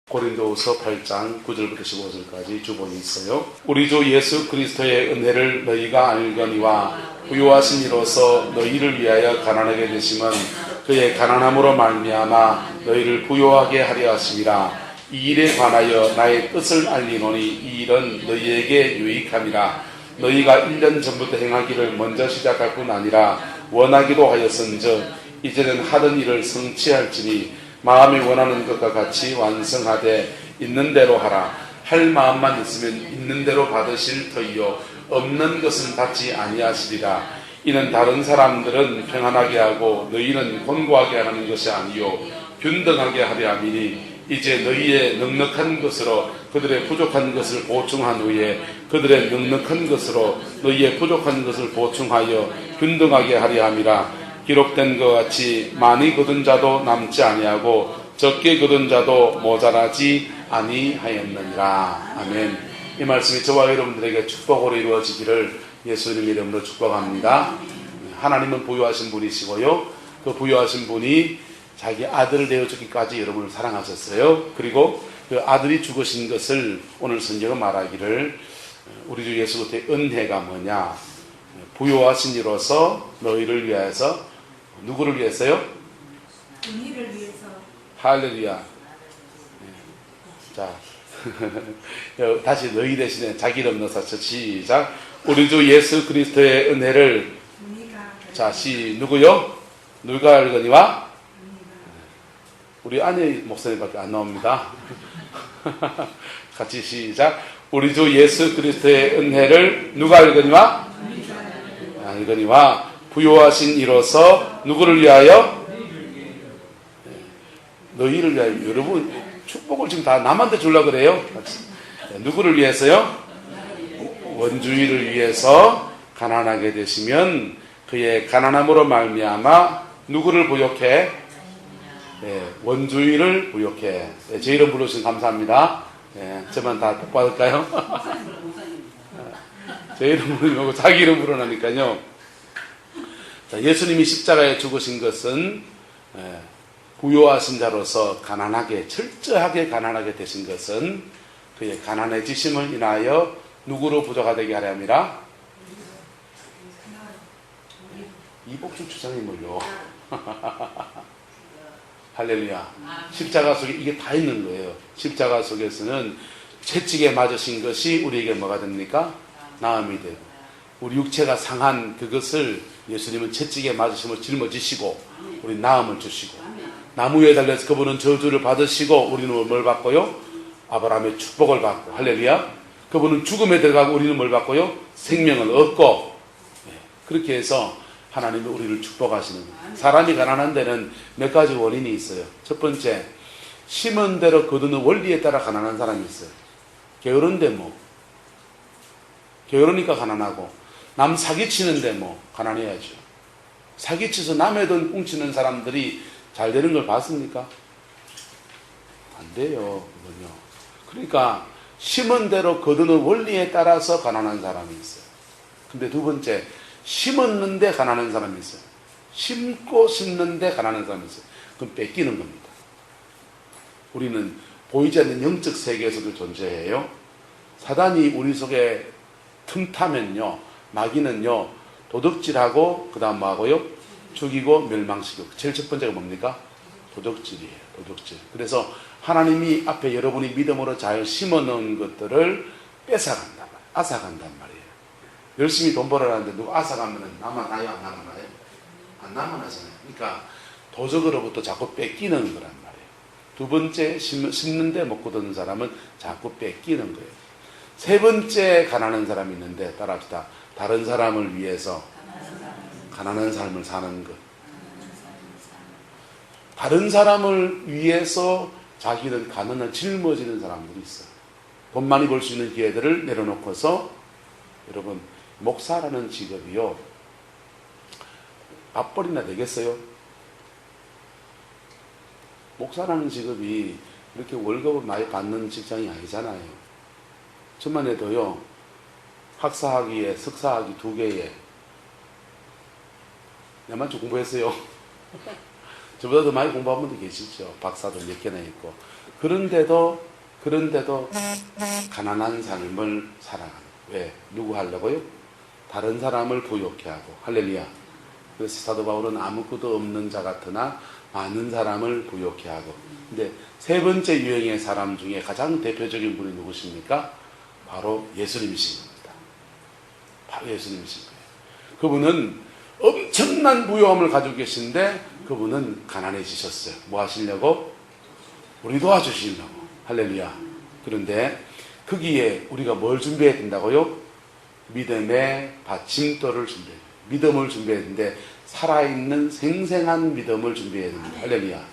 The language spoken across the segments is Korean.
고린도후서 8장 9절부터 15절까지 주본이 있어요. 우리 주 예수 그리스도의 은혜를 너희가 알거니와 부요하신 이로서 너희를 위하여 가난하게 되심은 그의 가난함으로 말미암아 너희를 부요하게 하려 하심이라. 이 일에 관하여 나의 뜻을 알리노니 이 일은 너희에게 유익함이라. 너희가 1년 전부터 행하기를 먼저 시작할 뿐 아니라 원하기도 하였은즉 이제는 하던 일을 성취할지니 마음이 원하는 것과 같이 완성하되 있는 대로 하라. 할 마음만 있으면 있는 대로 받으실 터이요 없는 것은 받지 아니하시리라. 이는 다른 사람들은 평안하게 하고 너희는 곤고하게 하는 것이 아니요 균등하게 하려 함이니 이제 너희의 넉넉한 것으로 그들의 부족한 것을 보충한 후에 그들의 넉넉한 것으로 너희의 부족한 것을 보충하여 균등하게 하려 함이라. 기록된 것 같이 많이 거둔 자도 남지 아니하고 적게 거둔 자도 모자라지 아니하였느니라. 아멘. 이 말씀이 저와 여러분들에게 축복으로 이루어지기를 예수님 이름으로 축복합니다. 하나님은 부유하신 분이시고요, 그 부유하신 분이 자기 아들을 내어주기까지 여러분을 사랑하셨어요. 그리고 그 아들이 죽으신 것을 오늘 성경은 말하기를 우리 주 예수 그리스도의 은혜가 뭐냐, 부유하신 이로서 너희를 위해서, 누구를 위해서요? 우리를 위해서. 할렐루야. 자, 다시 너희 대신에 자기 이름 넣어서 시작. 우리 주 예수 그리스도의 은혜를, 자, 누구요? 누가 알거니와? 우리 아내 목소리밖에 안 나옵니다. 같이 시작. 우리 주 예수 그리스도의 은혜를 누가 알거니와? 알거니와 부요하신 이로서 누구를 위하여? 너희를 위하여. 여러분 축복을 지금 다 남한테 주려고 그래요. 누구를 위해서요? 원주의를 위해서 가난하게 되시면 그의 가난함으로 말미암아 누구를 부욕해? 원주의를 부욕해. 제 이름 부르신 감사합니다. 저만 다 복 받을까요? 제 이름 부르고 자기 이름 부르라니까요. 예수님이 십자가에 죽으신 것은 부요하신 자로서 가난하게, 철저하게 가난하게 되신 것은 그의 가난해지심을 인하여 누구로 부자가 되게 하려 함이라? 이복주 주장님을요. 할렐루야. 십자가 속에 이게 다 있는 거예요. 십자가 속에서는 채찍에 맞으신 것이 우리에게 뭐가 됩니까? 나음이 되고, 우리 육체가 상한 그것을 예수님은 채찍에 맞으심을 짊어지시고 우리 나음을 주시고, 나무 위에 달려서 그분은 저주를 받으시고 우리는 뭘 받고요? 아브라함의 축복을 받고, 할렐루야. 그분은 죽음에 들어가고 우리는 뭘 받고요? 생명을 얻고. 그렇게 해서 하나님이 우리를 축복하시는 거예요. 사람이 가난한 데는 몇 가지 원인이 있어요. 첫 번째, 심은 대로 거두는 원리에 따라 가난한 사람이 있어요. 게으른데 뭐 게으르니까 가난하고, 남 사기치는데 뭐 가난해야죠. 사기쳐서 남의 돈 꽁치는 사람들이 잘 되는 걸 봤습니까? 안 돼요. 그건요. 그러니까 심은 대로 거두는 원리에 따라서 가난한 사람이 있어요. 근데 두 번째, 심었는데 가난한 사람이 있어요. 심고 심는데 가난한 사람이 있어요. 그럼 뺏기는 겁니다. 우리는 보이지 않는 영적 세계에서도 존재해요. 사단이 우리 속에 틈타면요, 마귀는요 도둑질하고 그 다음 뭐하고요? 죽이고 멸망시키고. 제일 첫 번째가 뭡니까? 도둑질이에요. 도둑질. 그래서 하나님이 앞에 여러분이 믿음으로 잘 심어놓은 것들을 뺏어간단 말이에요. 앗아간단 말이에요. 열심히 돈 벌어라는데 누가 앗아가면 남아나요? 안 남아나요? 안 남아나잖아요. 그러니까 도적으로부터 자꾸 뺏기는 거란 말이에요. 두 번째, 심는데 못 거두는 사람은 자꾸 뺏기는 거예요. 세 번째, 가난한 사람이 있는데, 따라합시다. 다른 사람을 위해서 가난한 삶을 사는 것. 다른 사람을 위해서 자기는 가난을 짊어지는 사람들이 있어요. 돈 많이 벌 수 있는 기회들을 내려놓고서, 여러분, 목사라는 직업이요, 밥벌이나 되겠어요? 목사라는 직업이 이렇게 월급을 많이 받는 직장이 아니잖아요. 저만 해도요, 학사학위에 석사학위 2개에 내만 좀 공부했어요. 저보다 더 많이 공부한 분도 계시죠. 박사도 몇 개나 있고. 그런데도 가난한 삶을 살아가는. 왜? 누구 하려고요? 다른 사람을 부욕해 하고. 할렐루야. 그래서 사도 바울은 아무것도 없는 자 같으나 많은 사람을 부욕해 하고. 근데 세 번째 유형의 사람 중에 가장 대표적인 분이 누구십니까? 바로 예수님이신 겁니다. 바로 예수님이신 거예요. 그분은 엄청난 부유함을 가지고 계신데 그분은 가난해지셨어요. 뭐 하시려고? 우리 도와주시려고. 할렐루야. 그런데 거기에 우리가 뭘 준비해야 된다고요? 믿음의 받침돌을 준비해야 돼요. 믿음을 준비해야 되는데 살아있는 생생한 믿음을 준비해야 됩니다. 할렐루야.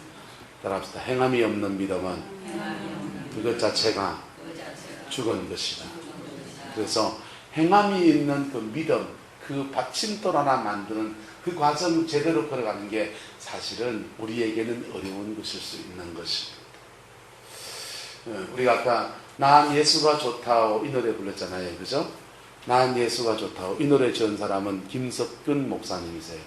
따라합시다. 행함이 없는 믿음은 그것 자체가 죽은 것이다. 그래서 행함이 있는 그 믿음, 그 받침돌 하나 만드는 그 과정 제대로 걸어가는 게 사실은 우리에게는 어려운 것일 수 있는 것입니다. 우리가 아까 난 예수가 좋다오 이 노래 불렀잖아요. 그죠? 난 예수가 좋다오. 이 노래 지은 사람은 김석근 목사님이세요.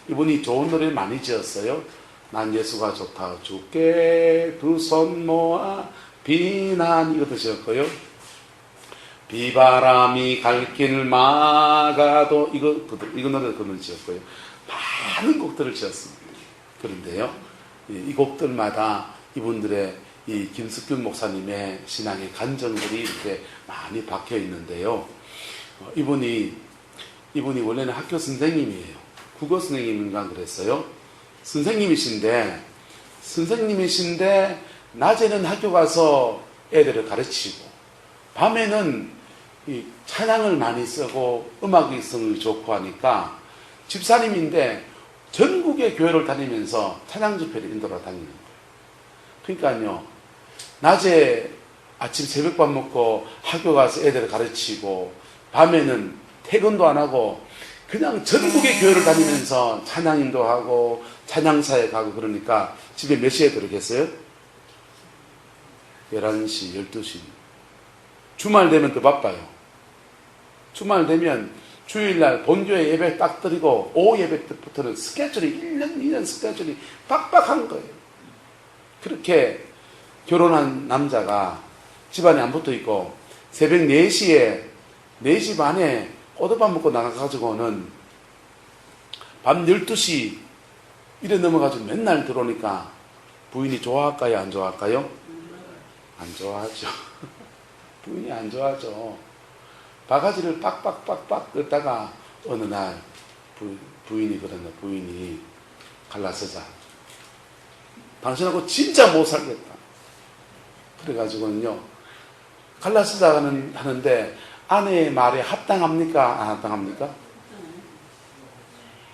이분이 좋은 노래를 많이 지었어요. 난 예수가 좋다오. 주께 두 손 모아 비난 이것도 지었고요. 비바람이 갈 길 막아도 이거 노래 그걸 지었고요. 많은 곡들을 지었습니다. 그런데요, 이 곡들마다 이분들의 이 김석균 목사님의 신앙의 간증들이 이렇게 많이 박혀 있는데요. 이분이 원래는 학교 선생님이에요. 국어 선생님인가 그랬어요. 선생님이신데 낮에는 학교 가서 애들을 가르치고 밤에는 이 찬양을 많이 쓰고 음악성이 좋고 하니까 집사님인데 전국의 교회를 다니면서 찬양 집회를 인도로 다니는 거예요. 그러니까요, 낮에 아침 새벽밥 먹고 학교 가서 애들을 가르치고 밤에는 퇴근도 안 하고 그냥 전국의 교회를 다니면서 찬양 인도하고 찬양사에 가고 그러니까 집에 몇 시에 들어겠어요? 11시, 12시. 주말 되면 더 바빠요. 주말 되면 주일날 본교회 예배 딱 드리고 오후 예배 때부터는 스케줄이 1년 스케줄이 빡빡한 거예요. 그렇게 결혼한 남자가 집안에 안 붙어 있고 새벽 4시에 4시 반에 꼬들밥 먹고 나가가지고는 밤 12시 이래 넘어가지고 맨날 들어오니까 부인이 좋아할까요? 안 좋아할까요? 안 좋아하죠. 부인이 안 좋아하죠. 바가지를 빡빡빡빡 끄다가 어느 날 부인이 그러나 부인이 갈라서자. 당신하고 진짜 못 살겠다. 그래가지고는요, 갈라서자 하는데 아내의 말에 합당합니까? 안 합당합니까?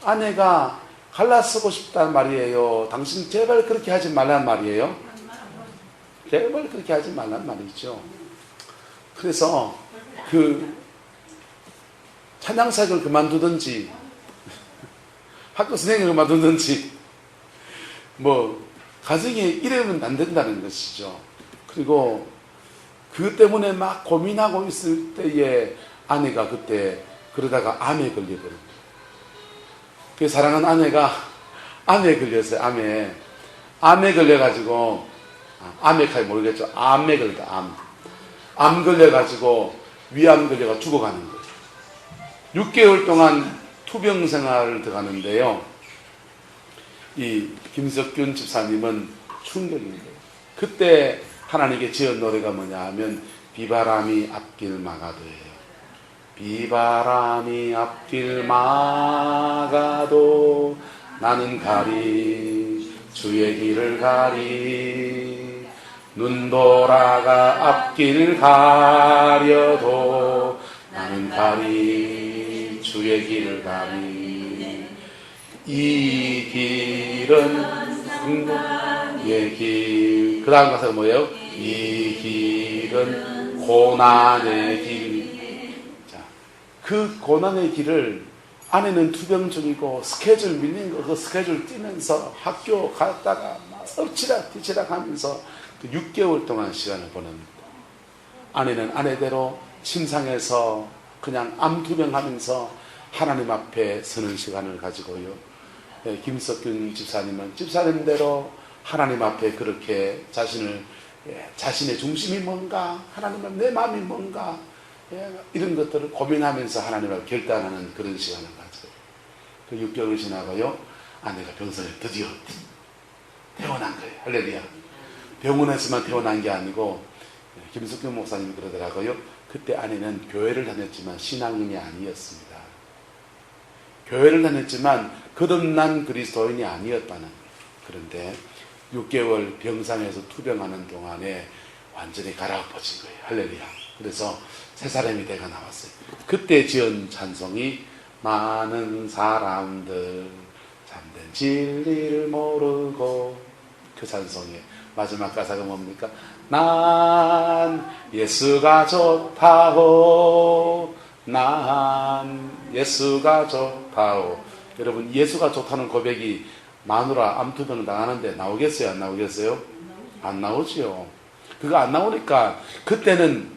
아내가 갈라서고 싶다는 말이에요. 당신 제발 그렇게 하지 말란 말이에요. 제발 그렇게 하지 말란 말이죠. 그래서 그 찬양사역을 그만두든지 학교 선생님을 그만두든지 뭐 가정에 이러면 안 된다는 것이죠. 그리고 그것 때문에 막 고민하고 있을 때에 아내가 그때 그러다가 암에 걸려버립니다. 그 사랑하는 아내가 암에 걸렸어요. 암에 걸려가지고 암에까지 모르겠죠. 암에 걸렸다. 암 걸려가지고 위암 걸려가 죽어가는 거예요. 6개월 동안 투병 생활을 들어가는데요. 이 김석균 집사님은 충격인 거예요. 그때 하나님께 지은 노래가 뭐냐 하면 비바람이 앞길 막아도예요. 비바람이 앞길 막아도 나는 가리 주의 길을 가리 눈 돌아가 앞길 가려도 나는 가리 주의 길을 가리 이 길은 승리의 길. 그 다음 가사가 뭐예요? 이 길은 고난의 길. 자, 그 고난의 길을 아내는 투병 중이고 스케줄 밀린 거 그 스케줄 뛰면서 학교 갔다가 막 엎치락 뒤치락 하면서 그 6개월 동안 시간을 보냅니다. 아내는 아내대로 침상에서 그냥 암투병하면서 하나님 앞에 서는 시간을 가지고요. 김석균 집사님은 집사님대로 하나님 앞에 그렇게 자신의 중심이 뭔가, 하나님은 내 마음이 뭔가, 이런 것들을 고민하면서 하나님 앞에 결단하는 그런 시간을 가져요. 그 6개월 지나고요, 아내가 병선에 드디어 태어난 거예요. 할렐루야. 병원에서만 태어난 게 아니고, 김석경 목사님이 그러더라고요. 그때 아내는 교회를 다녔지만 신앙인이 아니었습니다. 교회를 다녔지만 거듭난 그리스도인이 아니었다는 거예요. 그런데 6개월 병상에서 투병하는 동안에 완전히 갈아엎어진 거예요. 할렐루야. 그래서 새 사람이 돼가 나왔어요. 그때 지은 찬송이 많은 사람들 참된 진리를 모르고, 그 찬송의 마지막 가사가 뭡니까? 난 예수가 좋다오, 난 예수가 좋다오. 여러분, 예수가 좋다는 고백이 마누라 암투병 당하는데 나오겠어요? 안 나오겠어요? 안 나오지요. 그거 안 나오니까 그때는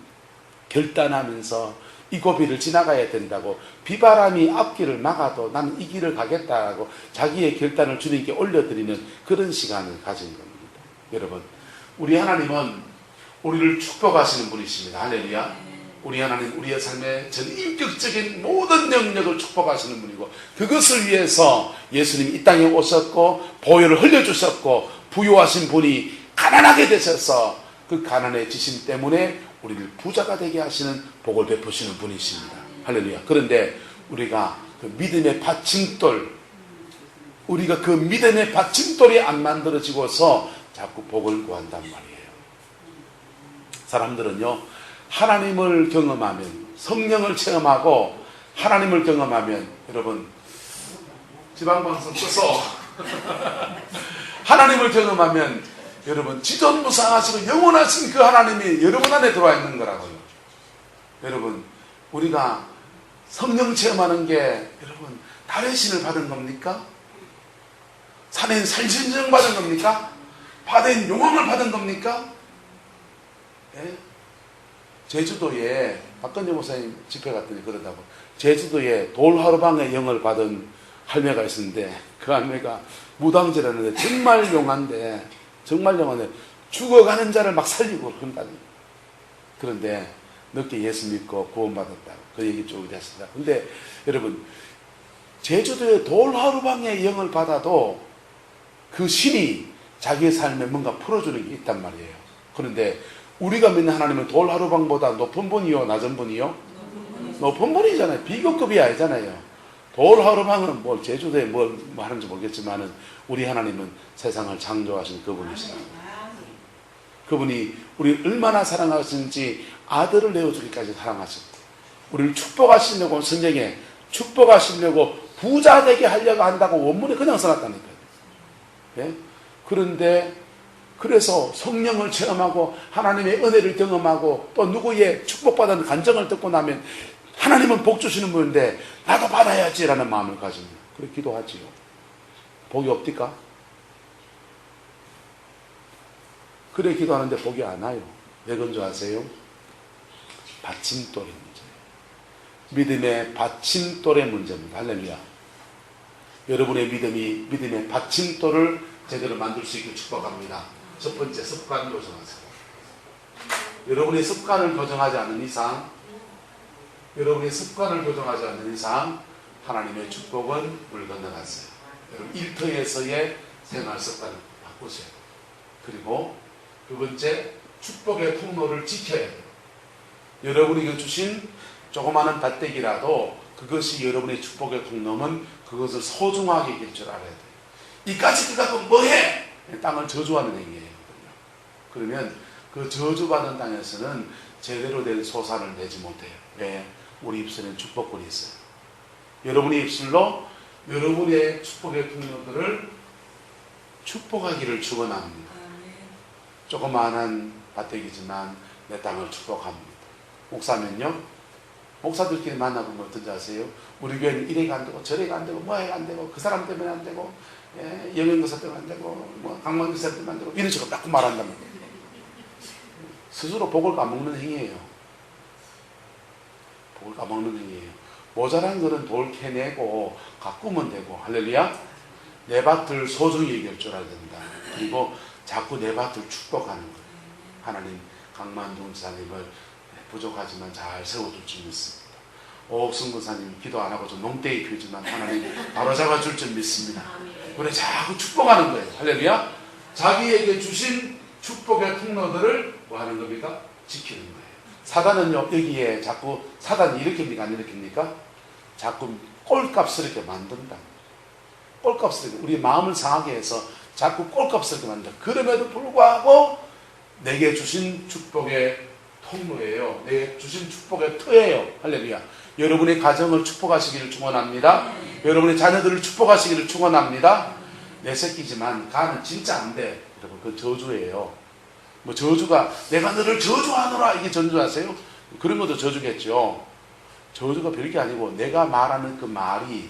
결단하면서 이 고비를 지나가야 된다고, 비바람이 앞길을 막아도 나는 이 길을 가겠다고 자기의 결단을 주님께 올려드리는 그런 시간을 가진 겁니다. 여러분, 우리 하나님은 우리를 축복하시는 분이십니다. 할렐루야. 우리 하나님, 우리의 삶의 전 인격적인 모든 영역을 축복하시는 분이고, 그것을 위해서 예수님이 이 땅에 오셨고 보혈을 흘려주셨고, 부유하신 분이 가난하게 되셔서 그 가난해지심 때문에 우리를 부자가 되게 하시는 복을 베푸시는 분이십니다. 할렐루야. 그런데 우리가 그 믿음의 받침돌, 우리가 그 믿음의 받침돌이 안 만들어지고서 자꾸 복을 구한단 말이에요. 사람들은요, 하나님을 경험하면, 성령을 체험하고 하나님을 경험하면, 여러분 지방방송 써서 하나님을 경험하면 여러분 지존무상하시고 영원하신 그 하나님이 여러분 안에 들어와 있는 거라고요. 여러분, 우리가 성령 체험하는 게 여러분 달의 신을 받은 겁니까? 산엔 살신정 받은 겁니까? 바다엔 용왕을 받은 겁니까? 예? 제주도에 박건재 목사님 집회 갔더니 그러다고, 제주도에 돌하루방의 영을 받은 할매가 있었는데, 그 할매가 무당제라는데 정말 용한데 죽어가는 자를 막 살리고 그런다니. 그런데 늦게 예수 믿고 구원받았다고 그 얘기 쭉 했습니다. 근데 여러분, 제주도에 돌하루방의 영을 받아도 그 신이 자기의 삶에 뭔가 풀어주는 게 있단 말이에요. 그런데 우리가 믿는 하나님은 돌하루방보다 높은 분이요, 낮은 분이요? 높은 분이잖아요. 비교급이 아니잖아요. 돌하루방은 뭐 제주도에 뭘 하는지 모르겠지만은 우리 하나님은 세상을 창조하신 그분이시다. 그분이 우리를 얼마나 사랑하시는지 아들을 내어주기까지 사랑하셨고, 우리를 축복하시려고, 성경에 축복하시려고 부자 되게 하려고 한다고 원문에 그냥 써놨다니까요. 예? 그런데 그래서 성령을 체험하고 하나님의 은혜를 경험하고 또 누구의 축복받은 간증을 듣고 나면 하나님은 복 주시는 분인데 나도 받아야지라는 마음을 가집니다. 그렇게 기도하지요. 복이 없디까? 그래 기도하는데 복이 안 와요. 왜 그런 줄 아세요? 받침돌의 문제예요. 믿음의 받침돌의 문제입니다. 할렐루야. 여러분의 믿음의 받침돌을 제대로 만들 수 있게 축복합니다. 첫 번째, 습관 교정하세요. 여러분의 습관을 교정하지 않는 이상 하나님의 축복은 물 건너갔어요. 여러분, 일터에서의 생활 습관을 바꾸세요. 그리고 두 번째, 축복의 통로를 지켜야 돼요. 여러분에게 주신 조그마한 밭대기라도 그것이 여러분의 축복의 통로면 그것을 소중하게 길 줄 알아야 돼요. 이까짓 거 갖고 뭐해? 땅을 저주하는 행위예요. 그러면 그 저주받은 땅에서는 제대로 된 소산을 내지 못해요. 왜? 우리 입술에는 축복권이 있어요. 여러분의 입술로 여러분의 축복의 통로들을 축복하기를 축원합니다. 조그마한 밭대기지만 내 땅을 축복합니다. 목사면요, 목사들끼리 만나보면 어떤지 아세요? 우리 교회는 이래가 안 되고 저래가 안 되고 뭐해가 안 되고 그 사람 때문에 안 되고 영양교사 때문에 안 되고 뭐 강만교사 때문에 안 되고 이런 식으로 자꾸 말한단 말이에요. 스스로 복을 까먹는 행위예요. 복을 까먹는 행위예요. 모자란 거는 돌 캐내고 가꾸면 되고, 할렐루야. 내 밭을 소중히 여길 줄 알아야 된다. 그리고 자꾸 내 밭을 축복하는 거예요. 하나님 강만동 지사님을 부족하지만 잘 세워줄 줄 믿습니다. 오옥순 권사님 기도 안 하고 좀 농땡이 피우지만 하나님 바로 잡아줄 줄 믿습니다. 우리 자꾸 축복하는 거예요. 할렐루야. 자기에게 주신 축복의 통로들을 뭐 하는 겁니까? 지키는 거예요. 사단은요, 여기에 자꾸 사단이 일으킵니까? 안 일으킵니까? 자꾸 꼴값을 이렇게 만든다. 꼴값을 이렇게, 우리 마음을 상하게 해서 자꾸 꼴값을 이렇게 만든다. 그럼에도 불구하고 내게 주신 축복의 통로예요. 내게 주신 축복의 터예요. 할렐루야. 여러분의 가정을 축복하시기를 축원합니다. 여러분의 자녀들을 축복하시기를 축원합니다. 내 새끼지만 가는 진짜 안 돼. 여러분, 그 저주예요. 뭐 저주가 내가 너를 저주하노라 이게 저주 아세요? 그런 것도 저주겠죠. 저주가 별게 아니고 내가 말하는 그 말이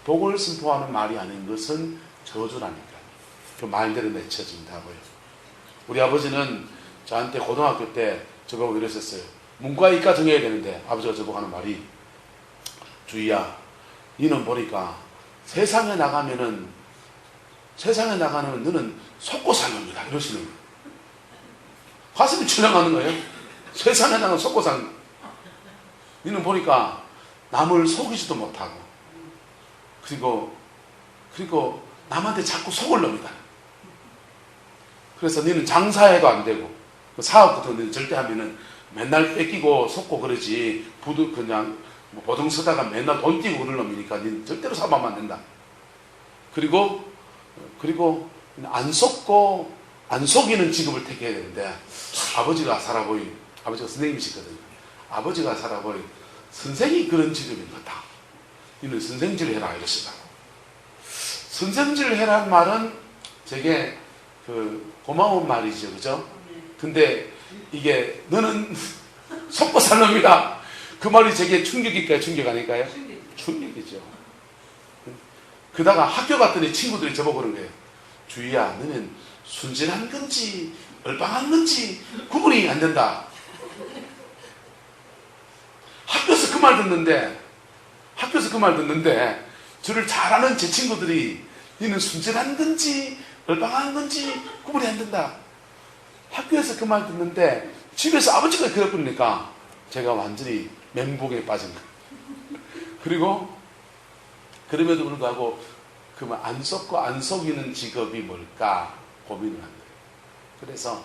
복을 선포하는 말이 아닌 것은 저주라니까. 그 말대로 맺혀진다고요. 우리 아버지는 저한테 고등학교 때 저보고 이랬었어요. 문과 이과 정해야 되는데 아버지가 저보고 하는 말이, 주희야, 너는 보니까 세상에 나가는 너는 속고 사는 겁니다. 이러시는 거예요. 가슴이 출렁하는 거예요. 세상에 나가는 속고 사는 거예요. 너는 보니까 남을 속이지도 못하고 그리고 남한테 자꾸 속을 놈이다. 그래서 너는 장사해도 안 되고 사업 같은 데 절대 하면은 맨날 뺏기고 속고 그러지 그냥 뭐 보통 쓰다가 맨날 돈 띄고 그럴 놈이니까 너는 절대로 사업하면 안 된다. 그리고 안 속고 안 속이는 직업을 택해야 되는데 아버지가 선생님이시거든요. 아버지가 살아보니 선생이 그런 직업인 것 같다. 너는 선생질 해라 이러시다고. 선생질 해라는 말은 되게 고마운 말이죠, 그죠? 근데 이게 너는 속고 살 놈이다. 그 말이 되게 충격일까요? 충격 아닐까요? 충격이죠. 그다가 학교 갔더니 친구들이 저보고 그런 거예요. 주희야, 너는 순진한 건지 얼빵한 건지 구분이 안 된다. 학교에서 그 말 듣는데 저를 잘 아는 제 친구들이 너는 순진한 건지 얼빵한 건지 구분이 안 된다. 학교에서 그 말 듣는데 집에서 아버지가 그래 부르니까 제가 완전히 멘붕에 빠진 거예요. 그리고 그럼에도 불구하고 그러면 안 속고 안 속이는 직업이 뭘까 고민을 한 거예요. 그래서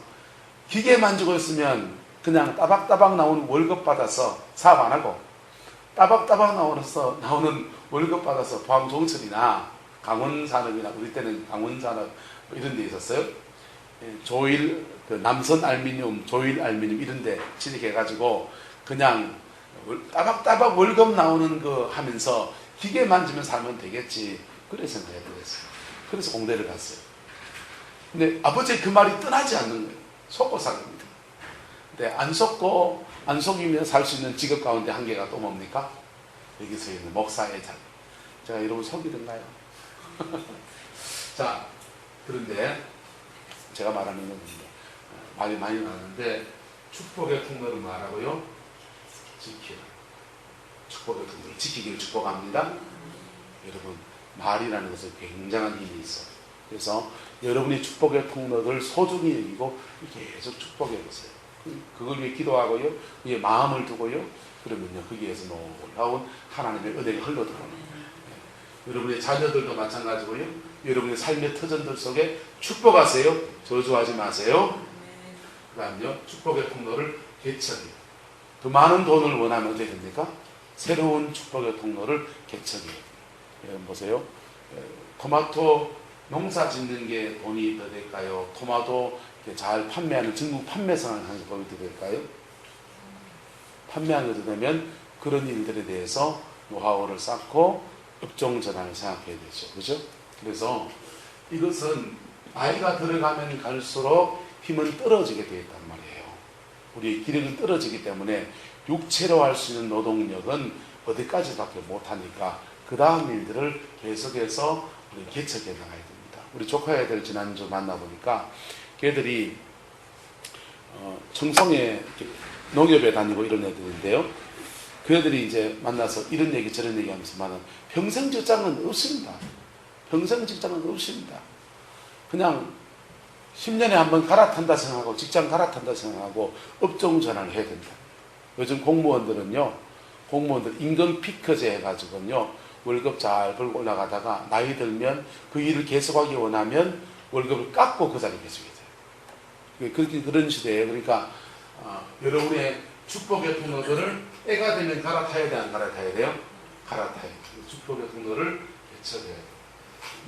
기계 만지고 있으면 그냥 따박따박 나오는 월급 받아서 사업 안 하고 따박따박 나오는 월급 받아서 포항종철이나 강원산업이나 우리 때는 강원산업 이런 데 있었어요. 조일 남선 알미늄, 조일 알미늄 이런 데 취직해가지고 그냥 따박따박 월급 나오는 거 하면서 기계 만지면 살면 되겠지. 그래 생각했어요. 그래서 공대를 갔어요. 근데 아버지의 그 말이 떠나지 않는 거예요. 속고 살 겁니다. 근데 안 속이면 살 수 있는 직업 가운데 한 개가 또 뭡니까? 여기서 있는 목사의 자리. 제가 여러분 속이던가요? 자, 그런데 제가 말하는 건 말이 많이 나는데 축복의 통로를 말하고요. 지키라. 축복의 통로를 지키기를 축복합니다. 여러분, 말이라는 것은 굉장한 힘이 있어요. 그래서 여러분이 축복의 통로를 소중히 여기고 계속 축복해 보세요. 그걸 위해 기도하고요. 위에 마음을 두고요. 그러면요. 거기에서 놀라운 하나님의 은혜가 흘러들어오는 거예요. 여러분의 자녀들도 마찬가지고요. 여러분의 삶의 터전들 속에 축복하세요. 저주하지 마세요. 그 다음요. 축복의 통로를 개척해요. 더 많은 돈을 원하면 어떻게 됩니까? 새로운 축복의 통로를 개척해요. 보세요. 토마토 농사 짓는 게 돈이 더 될까요? 토마토 잘 판매하는 전국 판매상을 하는 게 돈이 더 될까요? 판매하는 게 더 되면 그런 일들에 대해서 노하우를 쌓고 업종 전환을 생각해야 되죠. 그죠? 그래서 이것은 나이가 들어가면 갈수록 힘은 떨어지게 되어 있단 말이에요. 우리 기력은 떨어지기 때문에 육체로 할 수 있는 노동력은 어디까지밖에 못하니까 그 다음 일들을 계속해서 우리 개척해 나가야 됩니다. 우리 조카애들 지난주 만나보니까 걔들이 청송에 농협에 다니고 이런 애들인데요. 그 애들이 이제 만나서 이런 얘기 저런 얘기 하면서 말하는 평생 직장은 없습니다. 평생 직장은 없습니다. 그냥 10년에 한 번 갈아탄다 생각하고 직장 갈아탄다 생각하고 업종 전환을 해야 된다. 요즘 공무원들 임금 피크제 해가지고요 월급 잘 벌고 올라가다가 나이 들면 그 일을 계속하기 원하면 월급을 깎고 그 자리에 계속해줘요. 그런 시대예요. 그러니까 여러분의 축복의 통로들을 때가 되면 갈아타야 돼요? 안 갈아타야 돼요? 갈아타야 돼요. 축복의 통로를 외쳐야 돼요.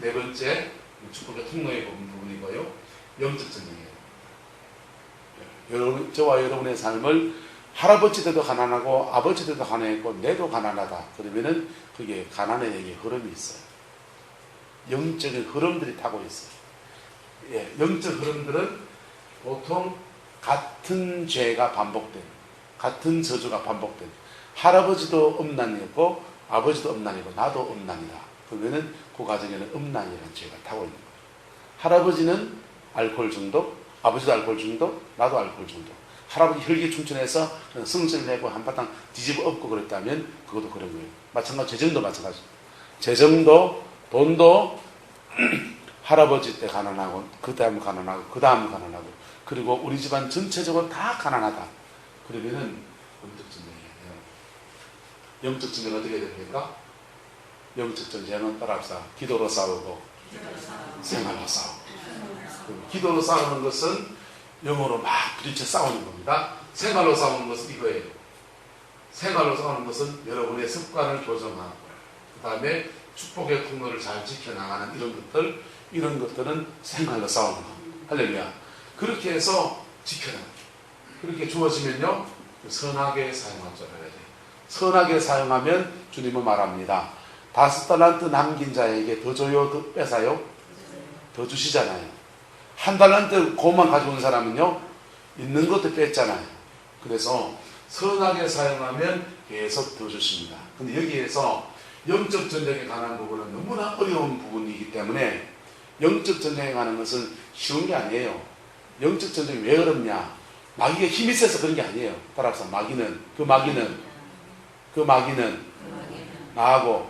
네 번째 축복의 통로의 부분이고요. 영적 전쟁이에요. 여러분, 저와 여러분의 삶을 할아버지 때도 가난하고 아버지 때도 가난했고 내도 가난하다. 그러면은 그게 가난의 얘기 흐름이 있어요. 영적인 흐름들이 타고 있어요. 예, 영적 흐름들은 보통 같은 죄가 반복된, 같은 저주가 반복된, 할아버지도 음란이었고 아버지도 음란이고 나도 음란이다. 그러면은 그 가정에는 음란이라는 죄가 타고 있는 거예요. 할아버지는 알코올 중독, 아버지도 알코올 중독, 나도 알코올 중독. 할아버지 혈기 충천해서 승질 내고 한바탕 뒤집어 엎고 그랬다면 그것도 그런 거예요. 마찬가지 재정도 마찬가지. 재정도 돈도 할아버지 때 가난하고 그 다음 가난하고 그 다음 가난하고 그리고 우리 집안 전체적으로 다 가난하다. 그러면은 영적 전쟁이에요. 영적 전쟁은 어떻게 됩니까? 영적 전쟁은 따라합시다. 기도로 싸우고 생활로 싸우고. 기도로 싸우는 것은 영어로 막 부딪혀 싸우는 겁니다. 생활로 싸우는 것은 이거예요. 생활로 싸우는 것은 여러분의 습관을 조정하고 그 다음에 축복의 통로를 잘 지켜나가는 이런 것들은 생활로 싸우는 겁니다. 할렐루야. 그렇게 해서 지켜나가요. 그렇게 주어지면요 선하게 사용할 줄 알아야 돼요. 선하게 사용하면 주님은 말합니다. 5달란트 남긴 자에게 더 줘요, 더 뺏어요? 더 주시잖아요. 1달란트 그것만 가지고 온 사람은요 있는 것도 뺐잖아요. 그래서 선하게 사용하면 계속 더 주십니다. 근데 여기에서 영적 전쟁에 관한 부분은 너무나 어려운 부분이기 때문에 영적 전쟁에 관한 것은 쉬운 게 아니에요. 영적 전쟁이 왜 어렵냐? 마귀가 힘이 세서 그런 게 아니에요. 따라서 그 마귀는 나하고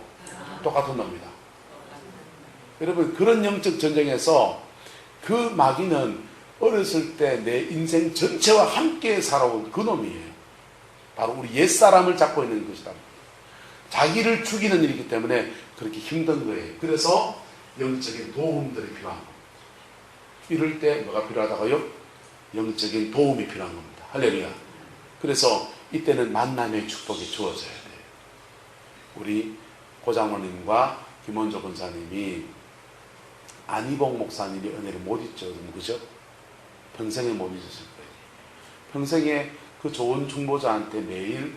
똑같은 놈이다. 여러분 그런 영적 전쟁에서 그 마귀는 어렸을 때 내 인생 전체와 함께 살아온 그 놈이에요. 바로 우리 옛사람을 잡고 있는 것이다. 자기를 죽이는 일이기 때문에 그렇게 힘든 거예요. 그래서 영적인 도움들이 필요한 겁니다. 이럴 때 뭐가 필요하다고요? 영적인 도움이 필요한 겁니다. 할렐루야. 그래서 이때는 만남의 축복이 주어져야 돼요. 우리 고장모님과 김원조 권사님이 안희봉 목사님이 은혜를 못 잊죠. 그죠? 평생에 못 잊으실 거예요. 평생에 그 좋은 중보자한테 매일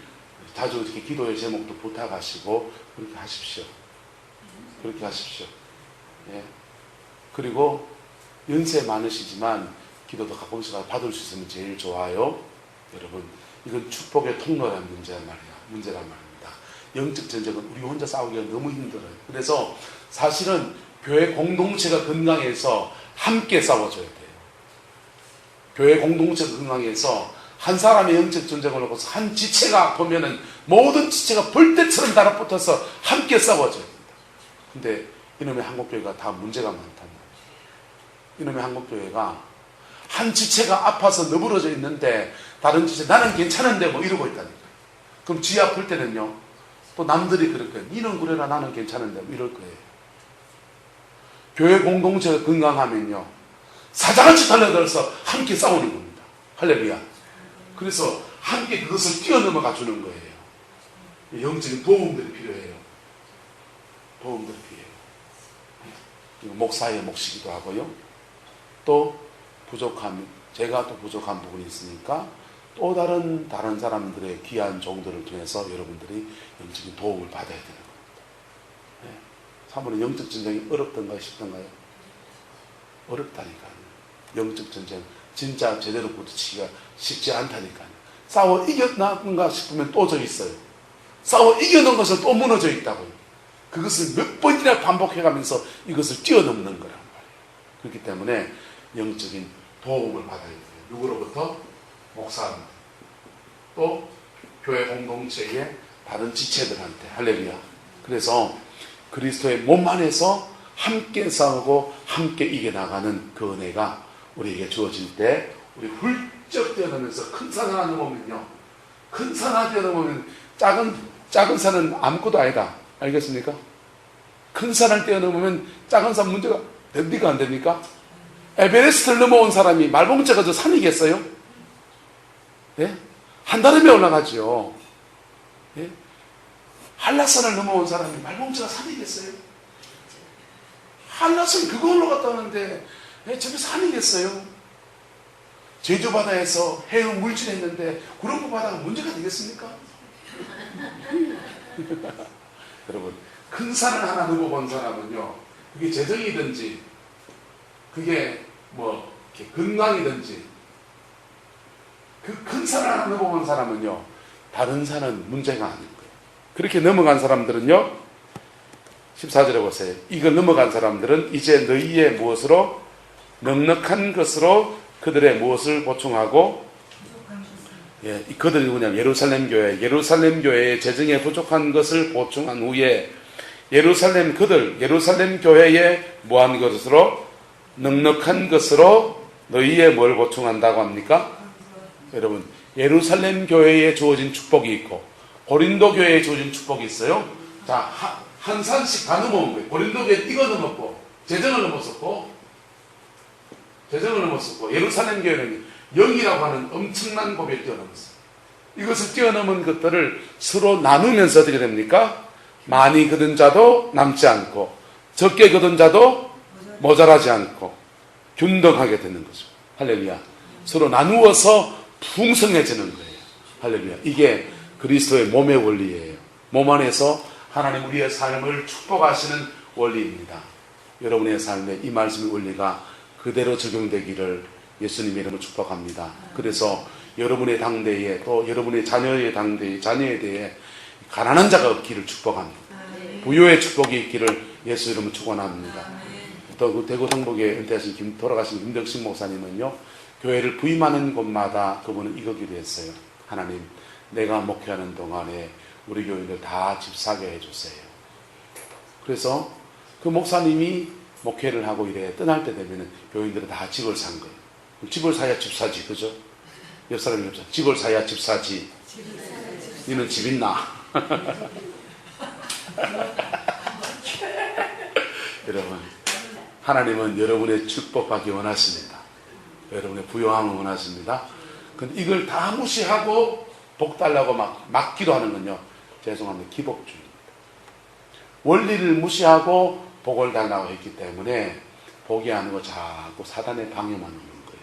자주 이렇게 기도의 제목도 부탁하시고 그렇게 하십시오. 그렇게 하십시오. 예. 그리고 연세 많으시지만 기도도 가끔씩 받을 수 있으면 제일 좋아요. 여러분 이건 축복의 통로라는 문제란 말입니다. 영적 전쟁은 우리 혼자 싸우기가 너무 힘들어요. 그래서 사실은 교회 공동체가 건강해서 함께 싸워줘야 돼요. 교회 공동체가 건강해서 한 사람의 영적 전쟁을 놓고서 한 지체가 보면은 모든 지체가 벌떼처럼 달아붙어서 함께 싸워줘야 됩니다. 근데 이놈의 한국교회가 다 문제가 많단 말이에요. 이놈의 한국교회가 한 지체가 아파서 너부러져 있는데 다른 지체 나는 괜찮은데 뭐 이러고 있다니까. 그럼 쥐 아플 때는요 또 남들이 그럴 거예요. 니는 그래라 나는 괜찮은데 뭐 이럴 거예요. 교회 공동체가 건강하면요 사자같이 달려들어서 함께 싸우는 겁니다. 할렐루야. 그래서 함께 그것을 뛰어넘어가 주는 거예요. 영적인 도움들이 필요해요. 도움들이 필요해요. 목사의 몫이기도 하고요. 또 제가 또 부족한 부분이 있으니까 또 다른 사람들의 귀한 종들을 통해서 여러분들이 영적인 도움을 받아야 되는 겁니다. 네. 사모님 영적 전쟁이 어렵던가요? 쉽던가요? 어렵다니까요. 영적 전쟁 진짜 제대로 부딪히기가 쉽지 않다니까요. 싸워 이겼는가 싶으면 또 져 있어요. 싸워 이겨놓은 것을 또 무너져 있다고요. 그것을 몇 번이나 반복해가면서 이것을 뛰어넘는 거란 말이에요. 그렇기 때문에 영적인 도움을 받아야 돼요. 누구로부터? 목사한테. 또 교회 공동체의 다른 지체들한테. 할렐루야. 그래서 그리스도의 몸 안에서 함께 싸우고 함께 이겨나가는 그 은혜가 우리에게 주어질 때 우리 훌쩍 뛰어넘으면서 큰 산 하나 넘으면요, 큰 산 하나 뛰어넘으면 작은 산은 아무것도 아니다. 알겠습니까? 큰 산을 뛰어넘으면 작은 산 문제가 됩니까 안 됩니까? 에베레스트를 넘어온 사람이 말봉자가 저 산이겠어요? 예? 한다름에 올라가죠. 예? 한라산을 넘어온 사람이 말봉자가 산이겠어요? 한라산 그거 올라갔다 오는데 저게 산이겠어요? 제주바다에서 해양 물질했는데 구룡포 바다가 문제가 되겠습니까? 여러분, 큰 산을 하나 넘어본 사람은요, 그게 재정이든지 그게 뭐 이렇게 건강이든지 그 큰 산을 하나 넘어본 사람은요, 다른 산은 문제가 아닌 거예요. 그렇게 넘어간 사람들은요, 14절에 보세요. 이거 넘어간 사람들은 이제 너희의 무엇으로 넉넉한 것으로 그들의 무엇을 보충하고, 예, 그들이 누구냐면 예루살렘 교회의 재정에 부족한 것을 보충한 후에 예루살렘 교회에 뭐한 것으로 넉넉한 것으로 너희의 뭘 보충한다고 합니까? 여러분, 예루살렘 교회에 주어진 축복이 있고 고린도 교회에 주어진 축복이 있어요. 자, 한 산씩 다 넘어온 거예요. 고린도 교회 이거 넘었고 재정을 넘었었고 예루살렘 교회는 영이라고 하는 엄청난 고비를 뛰어넘었어요. 이것을 뛰어넘은 것들을 서로 나누면서 어떻게 됩니까? 많이 거둔 자도 남지 않고 적게 거둔 자도 모자라지 않고 균등하게 되는 거죠. 할렐루야. 서로 나누어서 풍성해지는 거예요. 할렐루야. 이게 그리스도의 몸의 원리예요. 몸 안에서 하나님 우리의 삶을 축복하시는 원리입니다. 여러분의 삶에 이 말씀의 원리가 그대로 적용되기를 예수님의 이름으로 축복합니다. 그래서 여러분의 당대에 또 여러분의 자녀의 당대에 자녀에 대해 가난한 자가 없기를 축복합니다. 부요의 축복이 있기를 예수 이름으로 축원합니다. 또 그 대구 성북에 은퇴하신 돌아가신 김덕신 목사님은요, 교회를 부임하는 곳마다 그분은 이거 기도했어요. 하나님, 내가 목회하는 동안에 우리 교인들 다 집 사게 해주세요. 그래서 그 목사님이 목회를 하고 이래 떠날 때 되면 교인들은 다 집을 산 거예요. 집을 사야 집 사지, 그죠? 옆 사람이 없어. 집을 사야 집 사지. 니는 집 있나? 여러분, 하나님은 여러분의 축복받기 원하십니다. 여러분의 부요함을 원하십니다. 근데 이걸 다 무시하고 복 달라고 막 기도하는 건요, 죄송합니다, 기복주의입니다. 원리를 무시하고 복을 달라고 했기 때문에 복이 아니고 자꾸 사단의 방해만 오는 거예요.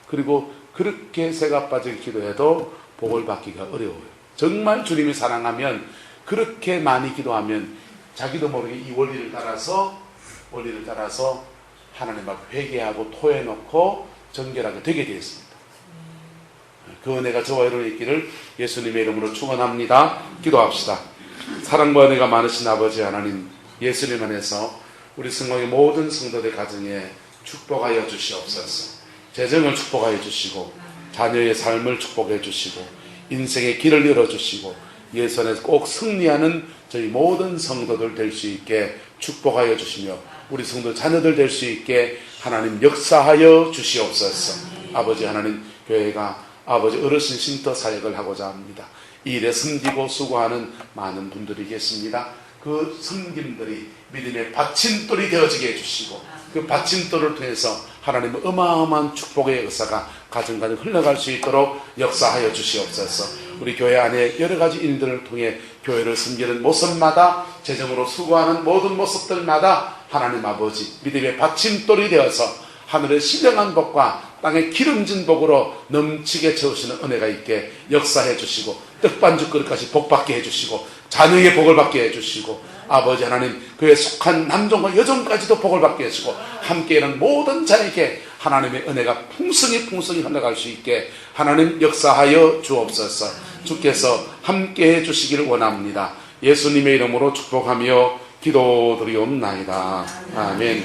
그리고 그렇게 새가 빠져 기도해도 복을 받기가 어려워요. 정말 주님이 사랑하면 그렇게 많이 기도하면 자기도 모르게 이 원리를 따라서 하나님 앞 회개하고 토해놓고 정결하게 되게 되어 있습니다. 그 은혜가 저와 여러분의 있기를 예수님의 이름으로 축원합니다. 기도합시다. 사랑과 은혜가 많으신 아버지 하나님, 예수님 안에서 우리 성공의 모든 성도들 가정에 축복하여 주시옵소서. 재정을 축복하여 주시고 자녀의 삶을 축복해 주시고 인생의 길을 열어주시고 예수 안에서 꼭 승리하는 저희 모든 성도들 될 수 있게 축복하여 주시며 우리 성도 자녀들 될 수 있게 하나님 역사하여 주시옵소서. 아버지 하나님, 교회가 아버지 어르신 쉼터 사역을 하고자 합니다. 이 일에 섬기고 수고하는 많은 분들이 계십니다. 그 섬김들이 믿음의 받침돌이 되어지게 해주시고 그 받침돌을 통해서 하나님의 어마어마한 축복의 역사가 가정가정 흘러갈 수 있도록 역사하여 주시옵소서. 우리 교회 안에 여러 가지 일들을 통해 교회를 섬기는 모습마다 재정으로 수고하는 모든 모습들마다 하나님 아버지 믿음의 받침돌이 되어서 하늘의 신령한 복과 땅의 기름진 복으로 넘치게 채우시는 은혜가 있게 역사해 주시고 떡반죽 그릇까지 복받게 해주시고 자녀의 복을 받게 해주시고 아버지 하나님 그에 속한 남종과 여종까지도 복을 받게 해주시고 함께 있는 모든 자에게 하나님의 은혜가 풍성히 흘러갈 수 있게 하나님 역사하여 주옵소서. 주께서 함께 해주시기를 원합니다. 예수님의 이름으로 축복하며 기도드리옵나이다. 아멘.